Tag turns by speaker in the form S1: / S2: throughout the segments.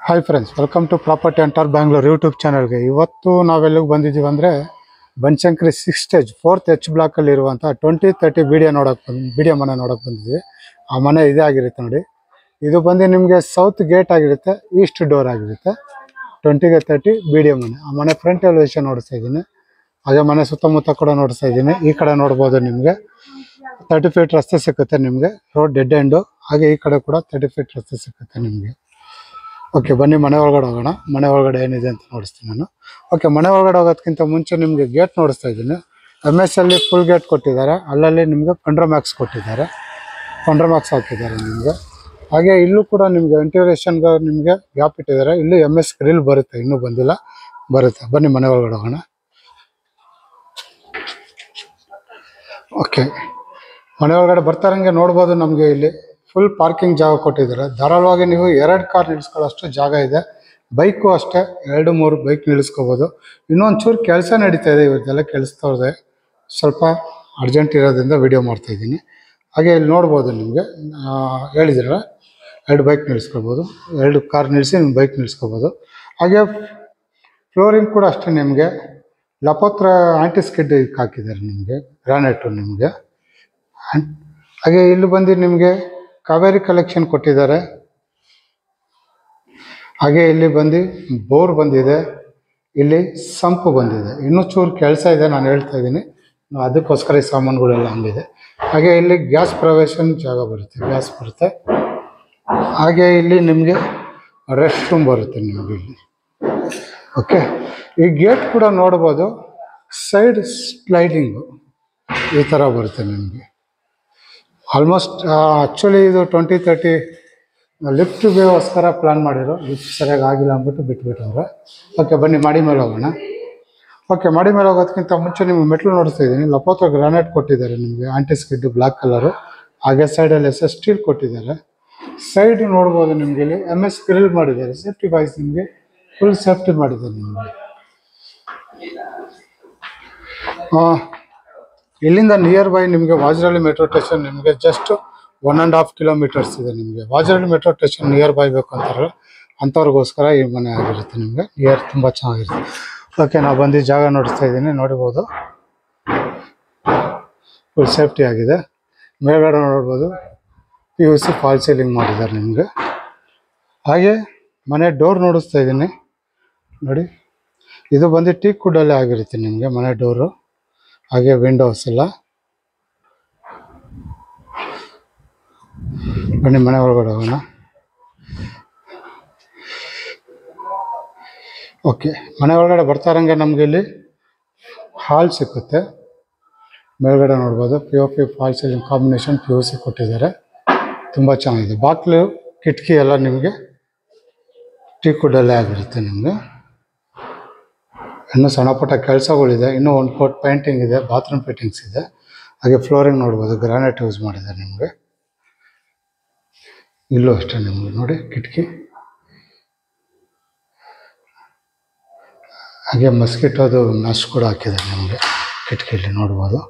S1: Hi friends, welcome to property hunter Bangalore YouTube ಚಾನಲ್ಗೆ. ಇವತ್ತು ನಾವೆಲ್ಲಿಗೆ ಬಂದಿದ್ದೀವಿ ಅಂದರೆ ಬನಶಂಕರಿ 6 ಸ್ಟೇಜ್ 4th H ಬ್ಲಾಕಲ್ಲಿ ಇರುವಂಥ 2030 ಬಿಡಿಯೋ ಮನೆ ನೋಡೋಕೆ ಬಂದಿದ್ವಿ. ಆ ಮನೆ ಇದೇ ಆಗಿರುತ್ತೆ ನೋಡಿ. ಇದು ಬಂದು ನಿಮಗೆ ಸೌತ್ ಗೇಟ್ ಆಗಿರುತ್ತೆ, ಈಸ್ಟ್ ಡೋರ್ ಆಗಿರುತ್ತೆ. 20ಗೆ 30 ಬಿಡಿಯೋ ಮನೆ. ಆ ಮನೆ ಫ್ರಂಟ್ ಎಲಿವೇಶನ್ ನೋಡಿಸ್ತಾ ಇದ್ದೀನಿ. ಹಾಗೆ ಮನೆ ಸುತ್ತಮುತ್ತ ಕೂಡ ನೋಡಿಸ್ತಾ ಇದ್ದೀನಿ. ಈ ಕಡೆ ನೋಡ್ಬೋದು, ನಿಮಗೆ 30 ಫೀಟ್ ರಸ್ತೆ ಸಿಕ್ಕುತ್ತೆ ನಿಮಗೆ, ರೋಡ್ ಡೆಡ್ ಎಂಡು. ಹಾಗೆ ಈ ಕಡೆ ಕೂಡ 30 ಫೀಟ್ ರಸ್ತೆ ಸಿಕ್ಕುತ್ತೆ ನಿಮಗೆ. ಓಕೆ, ಬನ್ನಿ ಮನೆ ಒಳಗಡೆ ಹೋಗೋಣ. ಮನೆ ಒಳಗಡೆ ಏನಿದೆ ಅಂತ ನೋಡಿಸ್ತೀನಿ ನಾನು. ಓಕೆ, ಮನೆ ಒಳಗಡೆ ಹೋಗೋದಕ್ಕಿಂತ ಮುಂಚೆ ನಿಮಗೆ ಗೇಟ್ ನೋಡಿಸ್ತಾ ಇದ್ದೀನಿ. MS ಅಲ್ಲಿ ಫುಲ್ ಗೇಟ್ ಕೊಟ್ಟಿದ್ದಾರೆ, ಅಲ್ಲಲ್ಲಿ ನಿಮಗೆ ಪಂಡ್ರ ಮ್ಯಾಕ್ಸ್ ಕೊಟ್ಟಿದ್ದಾರೆ, ಪಂಡ್ರ ಮ್ಯಾಕ್ಸ್ ಹಾಕಿದ್ದಾರೆ ನಿಮಗೆ. ಹಾಗೆ ಇಲ್ಲೂ ಕೂಡ ನಿಮಗೆ ವೆಂಟಿಲೇಷನ್ಗೆ ನಿಮಗೆ ಗ್ಯಾಪ್ ಇಟ್ಟಿದ್ದಾರೆ. ಇಲ್ಲಿ MS ಗ್ರಿಲ್ ಬರುತ್ತೆ, ಇನ್ನೂ ಬಂದಿಲ್ಲ, ಬರುತ್ತೆ. ಬನ್ನಿ ಮನೆ ಒಳಗಡೆ ಹೋಗೋಣ. ಓಕೆ, ಮನೆ ಒಳಗಡೆ ಬರ್ತಾರಂಗೆ ನೋಡ್ಬೋದು, ನಮಗೆ ಇಲ್ಲಿ ಫುಲ್ ಪಾರ್ಕಿಂಗ್ ಜಾಗ ಕೊಟ್ಟಿದ್ದಾರೆ. ಧಾರಾಳವಾಗಿ ನೀವು 2 ಕಾರ್ ನಿಲ್ಲಿಸ್ಕೊಳ್ಳೋಷ್ಟು ಜಾಗ ಇದೆ. ಬೈಕು ಅಷ್ಟೇ 2-3 ಬೈಕ್ ನಿಲ್ಲಿಸ್ಕೋಬೋದು. ಇನ್ನೊಂದು ಚೂರು ಕೆಲಸ ನಡೀತಾ ಇದೆ, ಇವತ್ತೆಲ್ಲ ಕೆಲಸ್ತಾ ಇದೆ, ಸ್ವಲ್ಪ ಅರ್ಜೆಂಟ್ ಇರೋದ್ರಿಂದ ವಿಡಿಯೋ ಮಾಡ್ತಾಯಿದ್ದೀನಿ. ಹಾಗೆ ಇಲ್ಲಿ ನೋಡ್ಬೋದು, ನಿಮಗೆ ಹೇಳಿದ್ರೆ 2 ಬೈಕ್ ನಿಲ್ಲಿಸ್ಕೋಬೋದು, 2 ಕಾರ್ ನಿಲ್ಲಿಸಿ ನಿಮ್ಮ ಬೈಕ್ ನಿಲ್ಲಿಸ್ಕೋಬೋದು. ಹಾಗೆ ಫ್ಲೋರಿಂಗ್ ಕೂಡ ಅಷ್ಟೇ, ನಿಮಗೆ ಲಪೋತ್ರ ಆಂಟಿ ಸ್ಕಿಡ್ ಹಾಕಿದ್ದಾರೆ ನಿಮಗೆ, ಗ್ರಾನೈಟು ನಿಮಗೆ. ಹಾಗೆ ಇಲ್ಲಿ ಬಂದು ನಿಮಗೆ ಕಾವೇರಿ ಕಲೆಕ್ಷನ್ ಕೊಟ್ಟಿದ್ದಾರೆ. ಹಾಗೆ ಇಲ್ಲಿ ಬಂದು ಬೋರ್ ಬಂದಿದೆ, ಇಲ್ಲಿ ಸಂಪು ಬಂದಿದೆ. ಇನ್ನೂ ಚೂರು ಕೆಲಸ ಇದೆ, ನಾನು ಹೇಳ್ತಾ ಇದ್ದೀನಿ, ಅದಕ್ಕೋಸ್ಕರ ಈ ಸಾಮಾನುಗಳೆಲ್ಲ ಹಂಗಿದೆ. ಹಾಗೆ ಇಲ್ಲಿ ಗ್ಯಾಸ್ ಪ್ರವೇಶನ್ ಜಾಗ ಬರುತ್ತೆ, ಗ್ಯಾಸ್ ಬರುತ್ತೆ. ಹಾಗೆ ಇಲ್ಲಿ ನಿಮಗೆ ರೆಸ್ಟ್ ರೂಮ್ ಬರುತ್ತೆ ನಿಮಗೆ ಇಲ್ಲಿ. ಓಕೆ, ಈ ಗೇಟ್ ಕೂಡ ನೋಡ್ಬೋದು, ಸೈಡ್ ಸ್ಲೈಡಿಂಗು ಈ ಥರ ಬರುತ್ತೆ ನಿಮಗೆ. ಆಲ್ಮೋಸ್ಟ್ ಆ್ಯಕ್ಚುಲಿ ಇದು 2030 ಲಿಫ್ಟ್ಗೋಸ್ಕರ ಪ್ಲ್ಯಾನ್ ಮಾಡಿರೋ, ಲಿಫ್ಟ್ ಸರಿಯಾಗಿ ಆಗಿಲ್ಲ ಅಂದ್ಬಿಟ್ಟು ಬಿಟ್ಬಿಟ್ಟವ್ರೆ. ಓಕೆ, ಬನ್ನಿ ಮಾಡಿ ಮೇಲೆ ಹೋಗೋಣ. ಓಕೆ, ಮಾಡಿ ಮೇಲೆ ಹೋಗೋದಕ್ಕಿಂತ ಮುಂಚೆ ನಿಮಗೆ ಮೆಟ್ಲು ನೋಡಿಸ್ತಾ ಇದ್ದೀನಿ. ಲಪೋತ್ರ ಗ್ರಾನೈಟ್ ಕೊಟ್ಟಿದ್ದಾರೆ ನಿಮಗೆ, ಆಂಟಿ ಸ್ಕಿಡ್ ಬ್ಲ್ಯಾಕ್ ಕಲರು. ಹಾಗೆ ಸೈಡಲ್ಲಿ SS ಸ್ಟೀಲ್ ಕೊಟ್ಟಿದ್ದಾರೆ. ಸೈಡ್ ನೋಡ್ಬೋದು, ನಿಮಗೆ ಇಲ್ಲಿ MS ಗ್ರಿಲ್ ಮಾಡಿದ್ದಾರೆ. ಸೇಫ್ಟಿ ವೈಸ್ ನಿಮಗೆ ಫುಲ್ ಸೇಫ್ಟಿ ಮಾಡಿದ್ದಾರೆ ನಿಮಗೆ. ಇಲ್ಲಿಂದ ನಿಯರ್ ಬೈ ನಿಮಗೆ ವಾಜರಳ್ಳಿ ಮೆಟ್ರೋ ಸ್ಟೇಷನ್ ನಿಮಗೆ ಜಸ್ಟ್ 1.5 ಕಿಲೋಮೀಟರ್ಸ್ ಇದೆ. ನಿಮಗೆ Vajarahalli metro station near by ಬೇಕು ಅಂತಾರಲ್ಲ, ಅಂಥವ್ರಿಗೋಸ್ಕರ ಈ ಮನೆ ಆಗಿರುತ್ತೆ ನಿಮಗೆ. ನಿಯರ್ ತುಂಬ ಚೆನ್ನಾಗಿರುತ್ತೆ. ಓಕೆ, ನಾವು ಬಂದು ಜಾಗ ನೋಡಿಸ್ತಾ ಇದ್ದೀನಿ, ನೋಡ್ಬೋದು ಫುಲ್ ಸೇಫ್ಟಿ ಆಗಿದೆ. ಮೇಲ್ಗಡೆ ನೋಡ್ಬೋದು PVC ಫಾಲ್ ಸೀಲಿಂಗ್ ಮಾಡಿದ್ದಾರೆ ನಿಮಗೆ. ಹಾಗೆ ಮನೆ ಡೋರ್ ನೋಡಿಸ್ತಾ ಇದ್ದೀನಿ ನೋಡಿ. ಇದು ಬಂದು ಟೀಕ್ ವುಡ್ಡಲ್ಲೇ ಆಗಿರುತ್ತೆ ನಿಮಗೆ ಮನೆ ಡೋರು. ಹಾಗೆ ವಿಂಡೋಸ್ ಎಲ್ಲ. ಬನ್ನಿ ಮನೆ ಒಳಗಡೆ ಹೋಗೋಣ. ಓಕೆ, ಮನೆ ಒಳಗಡೆ ಬರ್ತಾರಂಗೆ ನಮಗೆ ಇಲ್ಲಿ ಹಾಲ್ ಸಿಕ್ಕುತ್ತೆ. ಮೇಲ್ಗಡೆ ನೋಡ್ಬೋದು POP fall ceiling combination PVC ಕೊಟ್ಟಿದ್ದಾರೆ, ತುಂಬ ಚೆನ್ನಾಗಿದೆ. ಬಾಗಿಲು ಕಿಟಕಿ ಎಲ್ಲ ನಿಮಗೆ ಟೀಕ್ ವುಡ್ಡಲ್ಲೇ ಆಗಿರುತ್ತೆ ನಿಮಗೆ. ಇನ್ನೂ ಸಣ್ಣ ಪುಟ್ಟ ಕೆಲಸಗಳಿದೆ, ಇನ್ನೂ 1 ಕೋಟ್ ಪೇಂಟಿಂಗ್ ಇದೆ, ಬಾತ್ರೂಮ್ ಫಿಟ್ಟಿಂಗ್ಸ್ ಇದೆ. ಹಾಗೆ ಫ್ಲೋರಿಂಗ್ ನೋಡ್ಬೋದು, ಗ್ರಾನೈಟ್ ಯೂಸ್ ಮಾಡಿದ್ದಾರೆ ನಿಮಗೆ. ಇಲ್ಲೂ ಅಷ್ಟೇ ನಿಮಗೆ ನೋಡಿ ಕಿಟಕಿ. ಹಾಗೆ ಮಸ್ಕಿಟೋದು ನಶ್ ಕೂಡ ಹಾಕಿದ್ದಾರೆ ನಿಮಗೆ ಕಿಟಕಿಯಲ್ಲಿ ನೋಡ್ಬೋದು.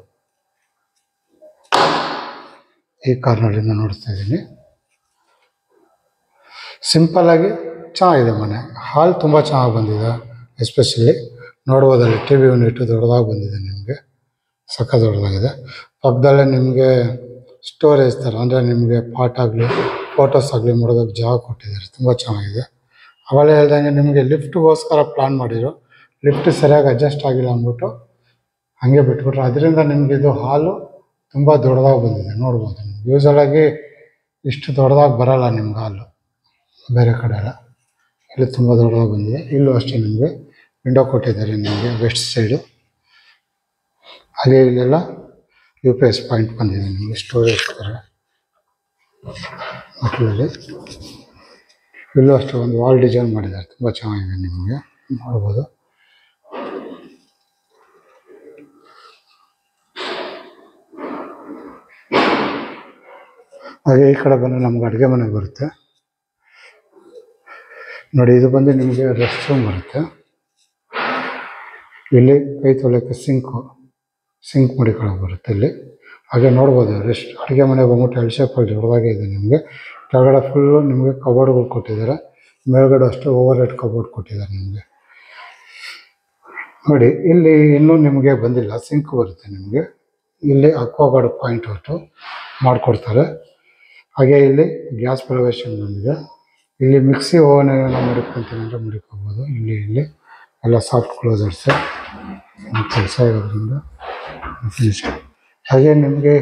S1: ಈ ಕಾರ್ನಲ್ಲಿಂದ ನೋಡ್ತಾ ಇದ್ದೀನಿ. ಸಿಂಪಲ್ಲಾಗಿ ಚೆನ್ನಾಗಿದೆ ಮನೆ. ಹಾಲ್ ತುಂಬ ಚೆನ್ನಾಗಿ ಬಂದಿದೆ. ಎಸ್ಪೆಷಲಿ ನೋಡ್ಬೋದಲ್ಲಿ TV ಯೂನಿಟ್ ದೊಡ್ಡದಾಗಿ ಬಂದಿದೆ ನಿಮಗೆ, ಸಕ್ಕ ದೊಡ್ಡದಾಗಿದೆ. ಪಕ್ಕದಲ್ಲೇ ನಿಮಗೆ ಸ್ಟೋರೇಜ್ ಥರ, ಅಂದರೆ ನಿಮಗೆ ಪಾಟ್ ಆಗಲಿ ಫೋಟೋಸ್ ಆಗಲಿ ಮಾಡೋದಕ್ಕೆ ಜಾಗ ಕೊಟ್ಟಿದ್ದಾರೆ, ತುಂಬ ಚೆನ್ನಾಗಿದೆ. ಅವಾಗಲೇ ಹೇಳ್ದಂಗೆ ನಿಮಗೆ ಲಿಫ್ಟ್ಗೋಸ್ಕರ ಪ್ಲ್ಯಾನ್ ಮಾಡಿರೋ, ಲಿಫ್ಟ್ ಸರಿಯಾಗಿ ಅಡ್ಜಸ್ಟ್ ಆಗಿಲ್ಲ ಅಂದ್ಬಿಟ್ಟು ಹಾಗೆ ಬಿಟ್ಬಿಟ್ರೆ. ಅದರಿಂದ ನಿಮಗೆ ಇದು ಹಾಲು ತುಂಬ ದೊಡ್ಡದಾಗಿ ಬಂದಿದೆ, ನೋಡ್ಬೋದು. ನಿಮ್ಗೆ ಯೂಸಲಾಗಿ ಇಷ್ಟು ದೊಡ್ಡದಾಗಿ ಬರೋಲ್ಲ ನಿಮ್ಗೆ ಹಾಲು ಬೇರೆ ಕಡೆ ಎಲ್ಲ. ಇಲ್ಲಿ ತುಂಬ ದೊಡ್ಡದಾಗಿ ಬಂದಿದೆ. ಇಲ್ಲೂ ಅಷ್ಟೇ ನಿಮಗೆ ವಿಂಡೋ ಕೊಟ್ಟಿದ್ದಾರೆ ನಿಮಗೆ ವೆಸ್ಟ್ ಸೈಡು. ಹಾಗೆ ಇಲ್ಲೆಲ್ಲ UPS ಪಾಯಿಂಟ್ ಬಂದಿದೆ ನಿಮಗೆ ಸ್ಟೋರೇಜ್ ಥರ ಮಕ್ಕಳಲ್ಲಿ. ಇಲ್ಲೂ ಅಷ್ಟೇ ಒಂದು ವಾಲ್ ಡಿಸೈನ್ ಮಾಡಿದ್ದಾರೆ, ತುಂಬ ಚೆನ್ನಾಗಿದೆ ನಿಮಗೆ ನೋಡ್ಬೋದು. ಹಾಗೆ ಈ ಕಡೆ ಬಂದರೆ ನಮ್ಗೆ ಅಡುಗೆ ಮನೆ ಬರುತ್ತೆ ನೋಡಿ. ಇದು ಬಂದು ನಿಮಗೆ ರೆಸ್ಟ್ ರೂಮ್ ಬರುತ್ತೆ. ಇಲ್ಲಿ ಕೈ ತೊಳೆಯೋಕ್ಕೆ ಸಿಂಕ್ ಮಡಿಕೊಳ್ಳೋಕೆ ಬರುತ್ತೆ ಇಲ್ಲಿ. ಹಾಗೆ ನೋಡ್ಬೋದು ಅಡುಗೆ ಮನೆ ಬಂದ್ಬಿಟ್ಟು L ಶೇಪಲ್ಲಿ ದೊಡ್ಡದಾಗೆ ಇದೆ ನಿಮಗೆ. ಕೆಳಗಡೆ ಫುಲ್ಲು ನಿಮಗೆ ಕಬೋರ್ಡ್ಗಳು ಕೊಟ್ಟಿದ್ದಾರೆ. ಮೇಲ್ಗಡೆ ಅಷ್ಟೇ ಓವರ್ ಹೆಡ್ ಕಬೋರ್ಡ್ ಕೊಟ್ಟಿದ್ದಾರೆ ನಿಮಗೆ. ನೋಡಿ ಇಲ್ಲಿ ಇನ್ನೂ ನಿಮಗೆ ಬಂದಿಲ್ಲ, ಸಿಂಕ್ ಬರುತ್ತೆ ನಿಮಗೆ. ಇಲ್ಲಿ ಅಕ್ವಾಗಾರ್ಡ್ ಪಾಯಿಂಟ್ ಹೊತ್ತು ಮಾಡಿಕೊಡ್ತಾರೆ. ಹಾಗೆ ಇಲ್ಲಿ ಗ್ಯಾಸ್ ಪ್ರವೇಶ ಬಂದಿದೆ. ಇಲ್ಲಿ ಮಿಕ್ಸಿ ಓವನ್ ಏನೋ ಮಡಿಕೊಂತೀನಿ ಅಂದರೆ ಮಡಿಕೋಬೋದು. ಇಲ್ಲಿ ಎಲ್ಲ ಸಾಫ್ಟ್ ಕ್ಲೋಸರ್ಸ್ ಕೆಲಸ ಇರೋದ್ರಿಂದ ಫಿನಿಶ್. ಹಾಗೆ ನಿಮಗೆ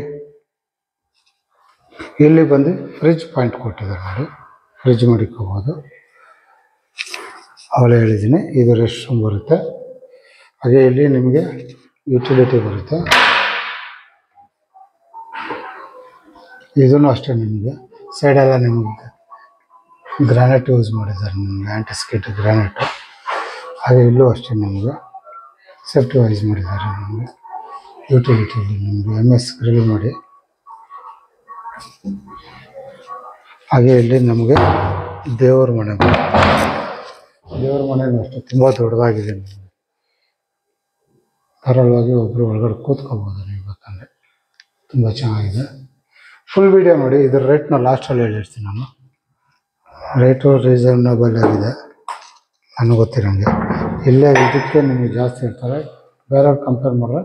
S1: ಇಲ್ಲಿ ಬಂದು ಫ್ರಿಜ್ ಪಾಯಿಂಟ್ ಕೊಟ್ಟಿದ್ದಾರೆ ನೋಡಿ, ಫ್ರಿಜ್ ಮಡಿಕೋಬೋದು. ಅವಲೇ ಹೇಳಿದ್ದೀನಿ, ಇದು ರೆಸ್ಟ್ ರೂಮ್ ಬರುತ್ತೆ. ಹಾಗೆ ಇಲ್ಲಿ ನಿಮಗೆ ಯುಟಿಲಿಟಿ ಬರುತ್ತೆ. ಇದನ್ನು ಅಷ್ಟೇ ನಿಮಗೆ ಸೈಡೆಲ್ಲ ನಿಮಗೆ ಗ್ರಾನೈಟ್ ಯೂಸ್ ಮಾಡಿದ್ದಾರೆ, ನಿಮಗೆ ಆ್ಯಂಟಿಸ್ಕಿಟ್ ಗ್ರಾನೈಟು. ಹಾಗೆ ಇಲ್ಲೂ ಅಷ್ಟೇ ನಿಮಗೆ ಸೇಫ್ಟಿ ವೈಸ್ ಮಾಡಿದ್ದಾರೆ. ನಿಮಗೆ ಯುಟಿಲಿಟಿಲಿ ನಿಮಗೆ MS ಗ್ರಿಲ್ ಮಾಡಿ. ಹಾಗೆ ಇಲ್ಲಿ ನಮಗೆ ದೇವರ ಮನೆ ಅಷ್ಟೇ ತುಂಬ ದೊಡ್ಡದಾಗಿದೆ. ನಿಮಗೆ ಧಾರಾಳವಾಗಿ ಒಬ್ಬರು ಒಳಗಡೆ ಕೂತ್ಕೋಬೋದು ನೀವು ಬೇಕಂದರೆ, ತುಂಬ ಚೆನ್ನಾಗಿದೆ. ಫುಲ್ ವಿಡಿಯೋ ನೋಡಿ. ಇದರ ರೇಟ್ನ ಲಾಸ್ಟಲ್ಲಿ ಹೇಳಿರ್ತೀನಿ ನಾನು. ರೇಟು ರೀಸನಬಲ್ ಆಗಿದೆ ನನಗೆ ಗೊತ್ತಿರೋಂಗೆ. ಇಲ್ಲೇ ಇದಕ್ಕೆ ನಿಮಗೆ ಜಾಸ್ತಿ ಹೇಳ್ತಾರೆ, ಬೇರೆಯವ್ರು ಕಂಪೇರ್ ಮಾಡಿದ್ರೆ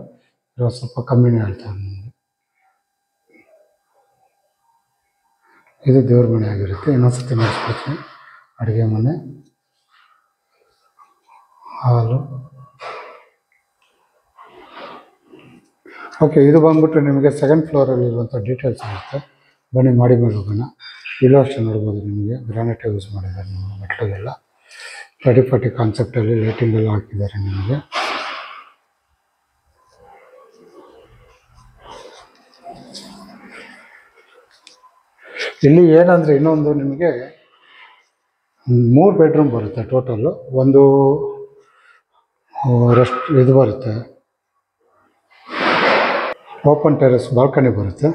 S1: ಇವಾಗ ಸ್ವಲ್ಪ ಕಮ್ಮಿನೇ ಹೇಳ್ತಾರೆ ನಿಮಗೆ. ಇದು ದೇವ್ರ ಮನೆ ಆಗಿರುತ್ತೆ. ಇನ್ನೊಂದ್ಸತಿ ಮಾಡಿಸ್ಕೊಡ್ತೀನಿ. ಅಡುಗೆ ಮನೆ, ಹಾಲು. ಓಕೆ, ಇದು ಬಂದ್ಬಿಟ್ಟು ನಿಮಗೆ ಸೆಕೆಂಡ್ ಫ್ಲೋರಲ್ಲಿರುವಂಥ ಡೀಟೇಲ್ಸ್ ಇರುತ್ತೆ. ಬನ್ನಿ ಮಾಡಿ ಮೇಲೆ ಹೋಗೋಣ. ಇಲ್ಲೂ ಅಷ್ಟೇ ನೋಡ್ಬೋದು, ನಿಮಗೆ ಗ್ರಾನೈಟ್ ಯೂಸ್ ಮಾಡಿದ್ದಾರೆ. ನಿಮಗೆ ಮೆಟ್ಲಿಗೆಲ್ಲ 30-40 ಕಾನ್ಸೆಪ್ಟಲ್ಲಿ ಲೈಟಿಂಗ್ ಎಲ್ಲ ಹಾಕಿದ್ದಾರೆ ನಿಮಗೆ. ಇಲ್ಲಿ ಏನಂದರೆ ಇನ್ನೊಂದು ನಿಮಗೆ 3 ಬೆಡ್ರೂಮ್ ಬರುತ್ತೆ ಟೋಟಲ್ಲು. ಒಂದು ಇದು ಬರುತ್ತೆ, ಓಪನ್ ಟೆರೆಸ್ ಬಾಲ್ಕನಿ ಬರುತ್ತೆ.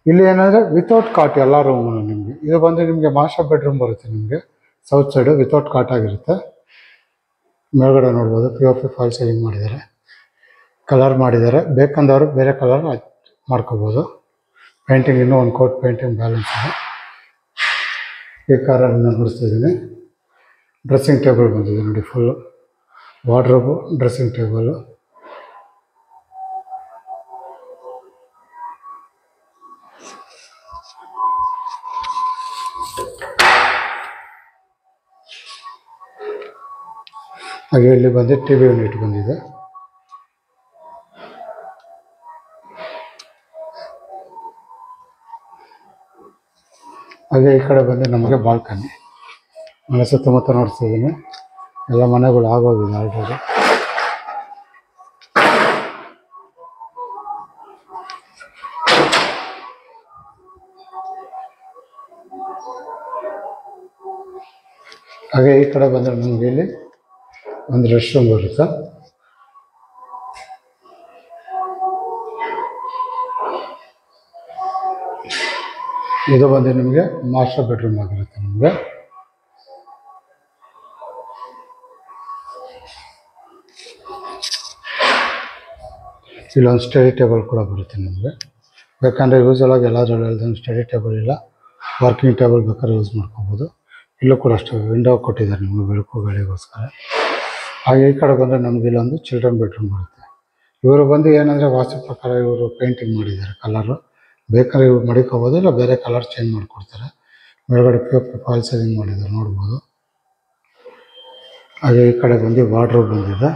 S1: ಇಲ್ಲಿ ಏನಂದರೆ ವಿತೌಟ್ ಕಾಟ್ ಎಲ್ಲ ರೂಮು ನಿಮಗೆ. ಇದು ಬಂದು ನಿಮಗೆ ಮಾಸ್ಟರ್ ಬೆಡ್ರೂಮ್ ಬರುತ್ತೆ. ನಿಮಗೆ ಸೌತ್ ಸೈಡು ವಿತೌಟ್ ಕಾಟ್ ಆಗಿರುತ್ತೆ. ಮೇಲ್ಗಡೆ ನೋಡ್ಬೋದು POP ಫಾಲ್ ಸೀಲಿಂಗ್ ಮಾಡಿದ್ದಾರೆ, ಕಲರ್ ಮಾಡಿದ್ದಾರೆ. ಬೇಕಂದವರು ಬೇರೆ ಕಲರ್ ಮಾಡ್ಕೋಬೋದು. ಪೇಂಟಿಂಗ್ ಇನ್ನೂ ಒಂದು ಕೋಟ್ ಪೇಂಟಿಂಗ್ ಬ್ಯಾಲೆನ್ಸ್ ಇದೆ. ಈ ಕಾರಲ್ಲಿ ನಾನು ಬಿಡಿಸ್ತಿದ್ದೀನಿ. ಡ್ರೆಸ್ಸಿಂಗ್ ಟೇಬಲ್ ಬಂದಿದೆ ನೋಡಿ, ಫುಲ್ಲು ವಾರ್ಡ್ರೋಬು, ಡ್ರೆಸ್ಸಿಂಗ್ ಟೇಬಲು. ಹಾಗೆ ಇಲ್ಲಿ ಬಂದು TV ಯೂನಿಟ್ ಬಂದಿದೆ. ಹಾಗೆ ಈ ಕಡೆ ಬಂದು ನಮಗೆ ಬಾಲ್ಕನಿ. ಮನೆ ಸುತ್ತಮುತ್ತ ನೋಡ್ತಿದ್ದೀನಿ, ಎಲ್ಲ ಮನೆಗಳು ಆಗೋಗಿದೆ ಆಲ್ರೆಡಿ. ಹಾಗೆ ಈ ಕಡೆ ಬಂದರೆ ನಮಗೆ ಇಲ್ಲಿ ಒಂದು ರೆಸ್ಟ್ ರೂಮ್ ಬರುತ್ತೆ. ಇದು ಬಂದು ನಿಮಗೆ ಮಾಸ್ಟರ್ ಬೆಡ್ರೂಮ್ ಆಗಿರುತ್ತೆ. ನಿಮಗೆ ಇಲ್ಲೊಂದು ಸ್ಟಡಿ ಟೇಬಲ್ ಕೂಡ ಬರುತ್ತೆ. ನಿಮಗೆ ಬೇಕಂದರೆ ಯೂಸಲಾಗಿ ಎಲ್ಲದರಲ್ಲೂ ಹೇಳ್ದಂಗೆ ಸ್ಟಡಿ ಟೇಬಲ್ ಇಲ್ಲ, ವರ್ಕಿಂಗ್ ಟೇಬಲ್ ಬೇಕಾದ್ರೆ ಯೂಸ್ ಮಾಡ್ಕೋಬೋದು. ಇಲ್ಲೂ ಕೂಡ ಅಷ್ಟೇ ವಿಂಡೋ ಕೊಟ್ಟಿದ್ದಾರೆ ನಿಮಗೆ ಬೆಳಕು ಗಾಳಿಗೋಸ್ಕರ. ಹಾಗೆ ಈ ಕಡೆ ಬಂದರೆ ನಮಗೆ ಇಲ್ಲೊಂದು ಚಿಲ್ಡ್ರನ್ ಬೆಡ್ರೂಮ್ ಬರುತ್ತೆ. ಇವರು ಬಂದು ಏನಂದರೆ ವಾಸ್ತು ಪ್ರಕಾರ ಇವರು ಪೇಂಟಿಂಗ್ ಮಾಡಿದ್ದಾರೆ ಕಲರು. ಬೇಕಾದ್ರೆ ಇವ್ರು ಮಡಿಕೋಬೋದು, ಇಲ್ಲ ಬೇರೆ ಕಲರ್ ಚೇಂಜ್ ಮಾಡಿಕೊಡ್ತಾರೆ. ಮೇಲ್ಗಡೆ POP ಫಾಲ್ ಸೀಲಿಂಗ್ ಮಾಡಿದ್ದಾರೆ ನೋಡ್ಬೋದು. ಹಾಗೆ ಈ ಕಡೆ ಬಂದು ವಾರ್ಡ್ರೋಬ್ ಬಂದಿದೆ.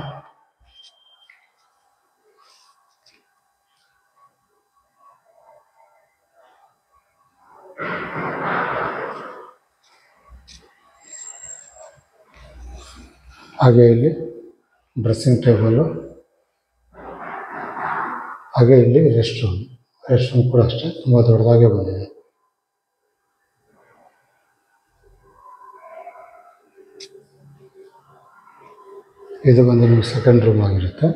S1: ಹಾಗೆ ಇಲ್ಲಿ ಡ್ರೆಸ್ಸಿಂಗ್ ಟೇಬಲು. ಹಾಗೆ ಇಲ್ಲಿ ರೆಸ್ಟ್ ರೂಮ್ ಕೂಡ ಅಷ್ಟೇ ತುಂಬ ದೊಡ್ಡದಾಗೆ ಬಂದಿದೆ. ಇದು ಬಂದು ನಿಮಗೆ ಸೆಕೆಂಡ್ ರೂಮ್ ಆಗಿರುತ್ತೆ,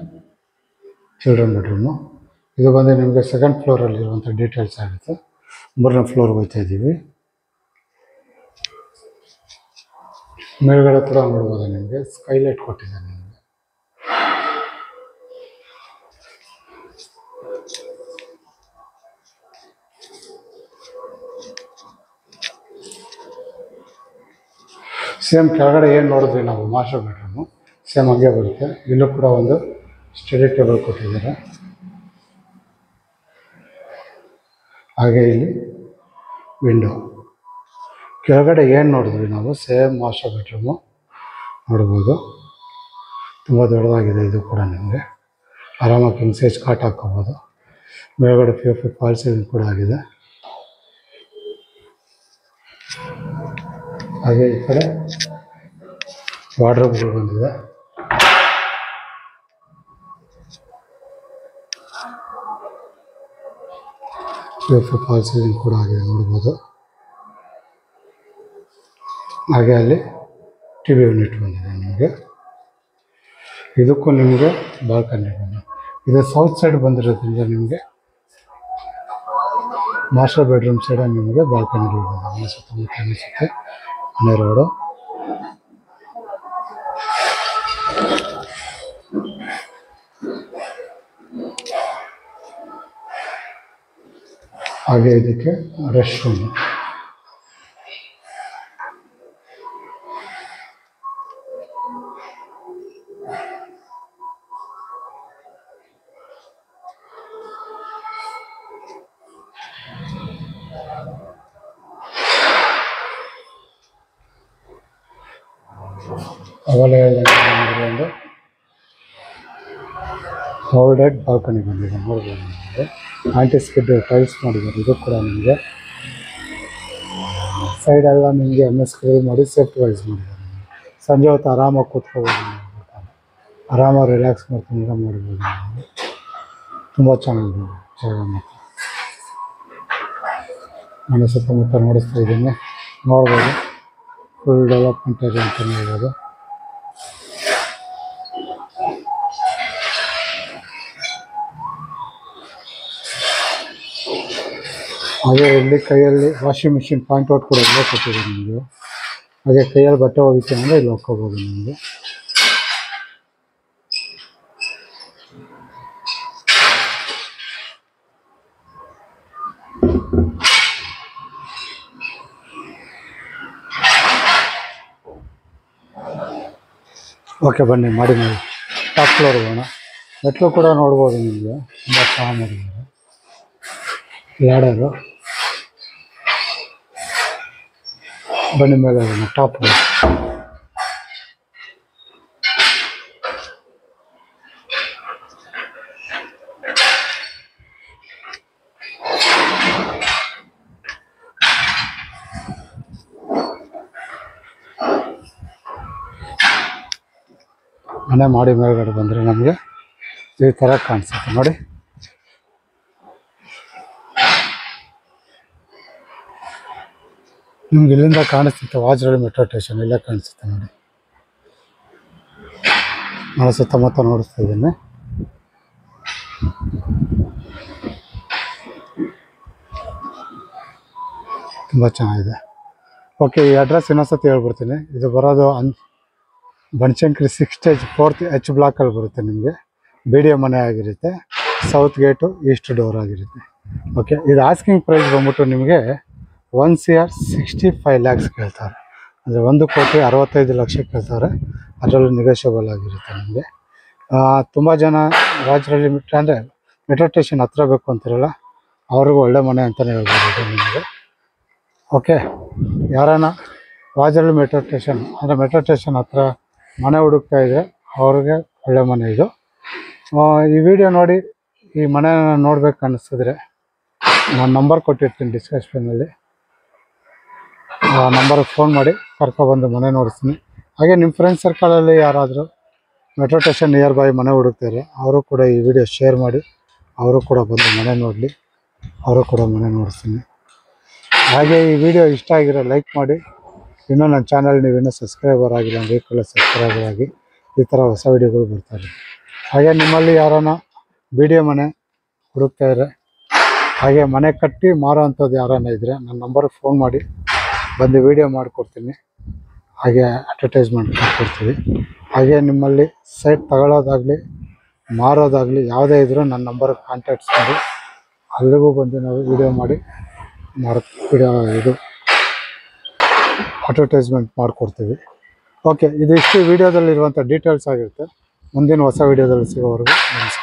S1: ಚಿಲ್ಡ್ರನ್ ಬೆಡ್ರೂಮು. ಇದು ಬಂದು ನಿಮಗೆ ಸೆಕೆಂಡ್ ಫ್ಲೋರಲ್ಲಿರುವಂಥ ಡೀಟೇಲ್ಸ್ ಆಗುತ್ತೆ. 3ನೇ ಫ್ಲೋರ್ಗೆ ಹೋಗ್ತಾ ಇದ್ದೀವಿ. ಮೇಲ್ಗಡೆ ಕೂಡ ನೋಡ್ಬೋದು, ನಿಮಗೆ ಸ್ಕೈಲೈಟ್ ಕೊಟ್ಟಿದ್ದಾರೆ. ನಿಮಗೆ ಸೇಮ್ ಕೆಳಗಡೆ ಏನು ನೋಡಿದ್ವಿ ನಾವು ಮಾಸ್ಟರ್ ಬೆಡ್ರೂಮು ಸೇಮ್ ಹಂಗೆ ಬರುತ್ತೆ. ಇಲ್ಲೂ ಕೂಡ ಒಂದು ಸ್ಟಡಿ ಟೇಬಲ್ ಕೊಟ್ಟಿದ್ದಾರೆ. ಹಾಗೆ ಇಲ್ಲಿ ವಿಂಡೋ. ಕೆಳಗಡೆ ಏನು ನೋಡಿದ್ವಿ ನಾವು ಸೇಮ್ ಮಾಸ್ಟರ್ ಬೆಡ್ರೂಮು ನೋಡ್ಬೋದು. ತುಂಬ ದೊಡ್ಡದಾಗಿದೆ ಇದು ಕೂಡ. ನಿಮಗೆ ಆರಾಮಾಗಿ ಕಿಂಗ್ ಸೈಜ್ ಕಾಟ್ ಹಾಕ್ಕೋಬೋದು. ಮೇಲ್ಗಡೆ POP ಫಾಲ್ ಸೀಲಿಂಗ್ ಕೂಡ ಆಗಿದೆ. ಹಾಗೆ ಈ ಕಡೆ ವಾರ್ಡ್ರೋಬ್ಗಳು ಬಂದಿದೆ. POP ಫಾಲ್ ಸೀಲಿಂಗ್ ಕೂಡ ಆಗಿದೆ ನೋಡ್ಬೋದು. ಹಾಗೆ ಅಲ್ಲಿ TV ಯೂನಿಟ್ ಬಂದಿದೆ ನಿಮಗೆ. ಇದಕ್ಕೂ ನಿಮಗೆ ಬಾಲ್ಕನಿ ಬಂದಿದೆ. ಇದು ಸೌತ್ ಸೈಡ್ ಬಂದಿರೋದ್ರಿಂದ ನಿಮಗೆ ಮಾಸ್ಟರ್ ಬೆಡ್ರೂಮ್ ಸೈಡಲ್ಲಿ ನಿಮಗೆ ಬಾಲ್ಕನಿಗಳು ಬಂದಿದೆ. ಸುತ್ತಮುತ್ತ ಅನಿಸುತ್ತೆ ಮನೆ ರೋಡು. ಹಾಗೆ ಇದಕ್ಕೆ ರೆಸ್ಟ್ ರೂಮ್. ಅವೆಲ್ಲ ಒಂದು ಫೋಲ್ಡೆಡ್ ಬಾಲ್ಕನಿ ಬಂದಿದೆ ನೋಡ್ಬೋದು. ನಿಮಗೆ ಆಂಟಿ ಸ್ಕಿಡ್ ಟೈಲ್ಸ್ ಮಾಡಿದ್ದಾರೆ. ಇದು ಕೂಡ ನಿಮಗೆ ಸೈಡೆಲ್ಲ ನಿಮಗೆ MS ಕ್ಲೀನ್ ಮಾಡಿ ಸೇಫ್ಟಿ ವೈಸ್ ಮಾಡಿದ್ದಾರೆ. ಸಂಜೆ ಹೊತ್ತು ಆರಾಮಾಗಿ ಕೂತ್ಕೋಬೋದು, ಆರಾಮಾಗಿ ರಿಲ್ಯಾಕ್ಸ್ ಮಾಡ್ಕೊಂಡು ಮಾಡ್ಬೋದು. ತುಂಬ ಚೆನ್ನಾಗಿದೆ ಜಾಗ. ಮತ್ತು ಮನೆ ಸುತ್ತಮುತ್ತ ನೋಡಿಸ್ತಾ ಇದ್ದೀನಿ ನೋಡ್ಬೋದು. ಫುಲ್ ಡೆವಲಪ್ಮೆಂಟ್ ಇದೆ ಅಂತ ಹೇಳ್ಬೋದು. ಹಾಗೆ ಇಲ್ಲಿ ಕೈಯಲ್ಲಿ ವಾಷಿಂಗ್ ಮಿಷಿನ್ ಪಾಯಿಂಟ್ ಔಟ್ ಕೂಡ ಎಲ್ಲ ಕೊಟ್ಟಿದೆ ನಿಮಗೆ. ಹಾಗೆ ಕೈಯಲ್ಲಿ ಬಟ್ಟೆ ಒಗಿತೀನಿ ಅಂದರೆ ಇಲ್ಲಿ ಹೋಗ್ಕೋಬೋದು ನಿಮಗೆ. ಓಕೆ ಬನ್ನಿ ಮಾಡಿ ಟಾಪ್ ಫ್ಲೋರ್ ಹೋಗೋಣ. ಮೆಟ್ಲು ಕೂಡ ನೋಡ್ಬೋದು ನಿಮಗೆ. ತುಂಬ ಚೆನ್ನಾಗಿ ಮಾಡಿದ್ದಾರೆ. ಲ್ಯಾಡರು. ಬನ್ನಿ ಮೇಲೆ ಹೋಗೋಣ ಟಾಪ್ ಫ್ಲೋರ್. ಮನೆ ಮಾಡಿ ಮೇಲ್ಗಡೆ ಬಂದರೆ ನಮಗೆ ಈ ಥರ ಕಾಣಿಸುತ್ತೆ ನೋಡಿ. ನಿಮ್ಗೆ ಇಲ್ಲಿಂದ ಕಾಣಿಸುತ್ತೆ ವಾಜರಳ್ಳಿ ಮೆಟ್ರೋ ಸ್ಟೇಷನ್ ಇಲ್ಲೇ ಕಾಣಿಸುತ್ತೆ ನೋಡಿ. ನಾನು ಸುತ್ತಮುತ್ತ ನೋಡಿಸ್ತಾ ಇದ್ದೀನಿ. ತುಂಬ ಚೆನ್ನಾಗಿದೆ. ಓಕೆ, ಈ ಅಡ್ರೆಸ್ ಇನ್ನೊಂದ್ಸತಿ ಹೇಳ್ಬಿಡ್ತೀನಿ. ಇದು ಬರೋದು ಬನಶಂಕರಿ 6 ಸ್ಟೇಜ್ 4th H ಬ್ಲಾಕಲ್ಲಿ ಬರುತ್ತೆ. ನಿಮಗೆ BDO ಮನೆ ಆಗಿರುತ್ತೆ. ಸೌತ್ ಗೇಟು ಈಸ್ಟ್ ಡೋರ್ ಆಗಿರುತ್ತೆ. ಓಕೆ, ಇದು ಆಸ್ಕಿಂಗ್ ಪ್ರೈಸ್ ಬಂದ್ಬಿಟ್ಟು ನಿಮಗೆ 1,65 lakhs ಕೇಳ್ತಾರೆ. ಅಂದರೆ 1,65,00,000 ಕೇಳ್ತಾರೆ. ಅದರಲ್ಲೂ ನೆಗೋಷಿಯಬಲ್ ಆಗಿರುತ್ತೆ ನಿಮಗೆ. ತುಂಬ ಜನ ರಾಜರಳ್ಳಿ ಅಂದರೆ ಮೆಟ್ರೋ ಸ್ಟೇಷನ್ ಹತ್ರ ಬೇಕು ಅಂತಿರಲ್ಲ, ಅವ್ರಿಗೂ ಒಳ್ಳೆ ಮನೆ ಅಂತಲೇ ಹೇಳ್ಬೋದು ನಿಮಗೆ. ಓಕೆ, ಯಾರನ್ನ ರಾಜರಳ್ಳಿ ಮೆಟ್ರೋ ಸ್ಟೇಷನ್ ಅಂದರೆ ಮೆಟ್ರೋ ಸ್ಟೇಷನ್ ಹತ್ರ ಮನೆ ಹುಡುಕ್ತಾ ಇದೆ ಅವ್ರಿಗೆ ಒಳ್ಳೆ ಮನೆ ಇದು. ಈ ವಿಡಿಯೋ ನೋಡಿ ಈ ಮನೆನ ನೋಡ್ಬೇಕು ಅನ್ನಿಸಿದ್ರೆ ನಾನು ನಂಬರ್ ಕೊಟ್ಟಿರ್ತೀನಿ ಡಿಸ್ಕ್ರಿಪ್ಷನಲ್ಲಿ. ಆ ನಂಬರ್ಗೆ ಫೋನ್ ಮಾಡಿ ಕರ್ಕೊಬಂದು ಮನೆ ನೋಡಿಸ್ತೀನಿ. ಹಾಗೆ ನಿಮ್ಮ ಫ್ರೆಂಡ್ಸ್ ಸರ್ಕಲಲ್ಲಿ ಯಾರಾದರೂ ಮೆಟ್ರೋ ಸ್ಟೇಷನ್ ನಿಯರ್ ಬೈ ಮನೆ ಹುಡುಕ್ತಾರೆ ಅವರು ಕೂಡ ಈ ವಿಡಿಯೋ ಶೇರ್ ಮಾಡಿ, ಅವರು ಕೂಡ ಬಂದು ಮನೆ ನೋಡಲಿ, ಅವರು ಕೂಡ ಮನೆ ನೋಡಿಸ್ತೀನಿ. ಹಾಗೆ ಈ ವಿಡಿಯೋ ಇಷ್ಟ ಆಗಿರೋ ಲೈಕ್ ಮಾಡಿ. ಇನ್ನೂ ನನ್ನ ಚಾನಲ್ ನೀವಿನ್ನೂ ಸಬ್ಸ್ಕ್ರೈಬರ್ ಆಗಿಲ್ಲ ಅಂದರೆ ಈ ಕೂಡ ಸಬ್ಸ್ಕ್ರೈಬರ್ ಆಗಿ. ಈ ಥರ ಹೊಸ ವಿಡಿಯೋಗಳು ಬರ್ತಾರೆ. ಹಾಗೆ ನಿಮ್ಮಲ್ಲಿ ಯಾರನ್ನ BDO ಮನೆ ಹುಡುಕ್ತಾ ಇದ್ರೆ, ಹಾಗೆ ಮನೆ ಕಟ್ಟಿ ಮಾರೋ ಅಂಥದ್ದು ಯಾರನ್ನ ಇದ್ದರೆ ನನ್ನ ನಂಬರ್ಗೆ ಫೋನ್ ಮಾಡಿ ಬಂದು ವಿಡಿಯೋ ಮಾಡಿಕೊಡ್ತೀನಿ. ಹಾಗೆ ಅಡ್ವರ್ಟೈಸ್ಮೆಂಟ್ ಮಾಡ್ಕೊಡ್ತೀವಿ. ಹಾಗೆ ನಿಮ್ಮಲ್ಲಿ ಸೈಟ್ ತಗೊಳ್ಳೋದಾಗಲಿ ಮಾರೋದಾಗಲಿ ಯಾವುದೇ ಇದ್ದರೂ ನನ್ನ ನಂಬರ್ಗೆ ಕಾಂಟ್ಯಾಕ್ಟ್ಸ್ ಮಾಡಿ ಅಲ್ಲಿಗೂ ಬಂದು ನಾವು ವಿಡಿಯೋ ಮಾಡಿ ಇದು ಅಡ್ವರ್ಟೈಸ್ಮೆಂಟ್ ಮಾಡಿಕೊಡ್ತೀವಿ. ಓಕೆ, ಇದಿಷ್ಟು ವಿಡಿಯೋದಲ್ಲಿರುವಂಥ ಡೀಟೇಲ್ಸ್ ಆಗಿರುತ್ತೆ. ಮುಂದಿನ ಹೊಸ ವಿಡಿಯೋದಲ್ಲಿ ಸಿಗೋವರೆಗೂ ನಮಸ್ಕಾರ.